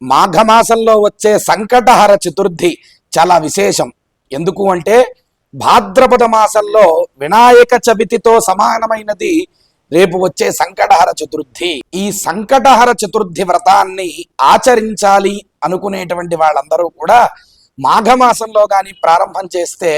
మాఘమాసంలో వచ్చే సంకటహర చతుర్థి చాలా విశేషం. ఎందుకు అంటే భాద్రపద మాసంలో వినాయక చవితితో సమానమైనది రేపు వచ్చే సంకటహర చతుర్థి. ఈ సంకటహర చతుర్థి వ్రతాన్ని ఆచరించాలి అనుకునేటువంటి వాళ్ళందరూ కూడా మాఘమాసంలో కానీ ప్రారంభం చేస్తే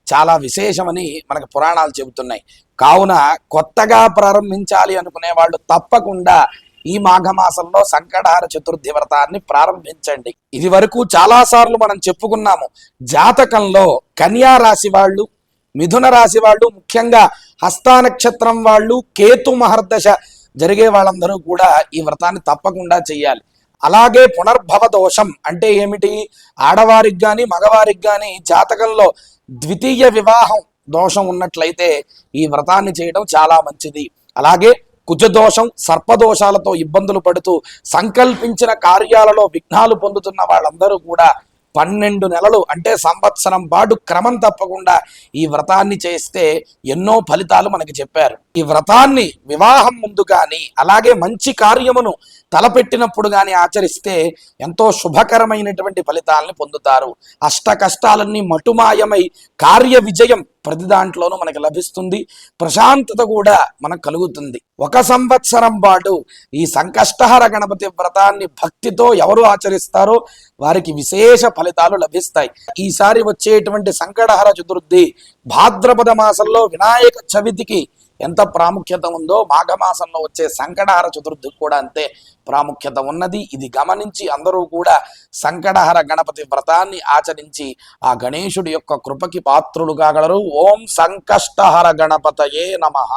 చాలా విశేషమని మనకు పురాణాలు చెబుతున్నాయి. కావున కొత్తగా ప్రారంభించాలి అనుకునే వాళ్ళు తప్పకుండా ఈ మాఘమాసంలో సంకటహర చతుర్థి వ్రతాన్ని ప్రారంభించండి. ఇది వరకు చాలా సార్లు మనం చెప్పుకున్నాము. జాతకంలో కన్యా రాశి వాళ్ళు, మిథున రాశి వాళ్ళు, ముఖ్యంగా హస్త నక్షత్రం వాళ్ళు, కేతు మహర్దశ జరిగే వాళ్ళందరూ కూడా ఈ వ్రతాన్ని తప్పకుండా చెయ్యాలి. అలాగే పునర్భవ దోషం అంటే ఏమిటి? ఆడవారికి కానీ మగవారికి కానీ జాతకంలో ద్వితీయ వివాహం దోషం ఉన్నట్లయితే ఈ వ్రతాన్ని చేయడం చాలా మంచిది. అలాగే కుజదోషం, సర్పదోషాలతో ఇబ్బందులు పడుతూ సంకల్పించిన కార్యాలలో విఘ్నాలు పొందుతున్న వాళ్ళందరూ కూడా 12 నెలలు అంటే సంవత్సరం పాటు క్రమం తప్పకుండా ఈ వ్రతాన్ని చేస్తే ఎన్నో ఫలితాలు మనకి చెప్పారు. ఈ వ్రతాన్ని వివాహం ముందు కానీ అలాగే మంచి కార్యమును తలపెట్టినప్పుడు కానీ ఆచరిస్తే ఎంతో శుభకరమైనటువంటి ఫలితాలని పొందుతారు. అష్ట కష్టాలన్నీ మటుమాయమై కార్య విజయం ప్రతి దాంట్లోనూ మనకు లభిస్తుంది. ప్రశాంతత కూడా మనకు కలుగుతుంది. 1 సంవత్సరం పాటు ఈ సంకష్టహర గణపతి వ్రతాన్ని భక్తితో ఎవరు ఆచరిస్తారో వారికి విశేష ఫలితాలు లభిస్తాయి. ఈసారి వచ్చేటువంటి సంకటహర చతుర్థి భాద్రపద మాసంలో వినాయక చవితికి ఎంత ప్రాముఖ్యత ఉందో మాఘమాసంలో వచ్చే సంకటహర చతుర్థికి కూడా అంతే ప్రాముఖ్యత ఉన్నది. ఇది గమనించి అందరూ కూడా సంకటహర గణపతి వ్రతాన్ని ఆచరించి ఆ గణేశుడి యొక్క కృపకి పాత్రులు కాగలరు. ఓం సంకష్టహర గణపతయే నమః.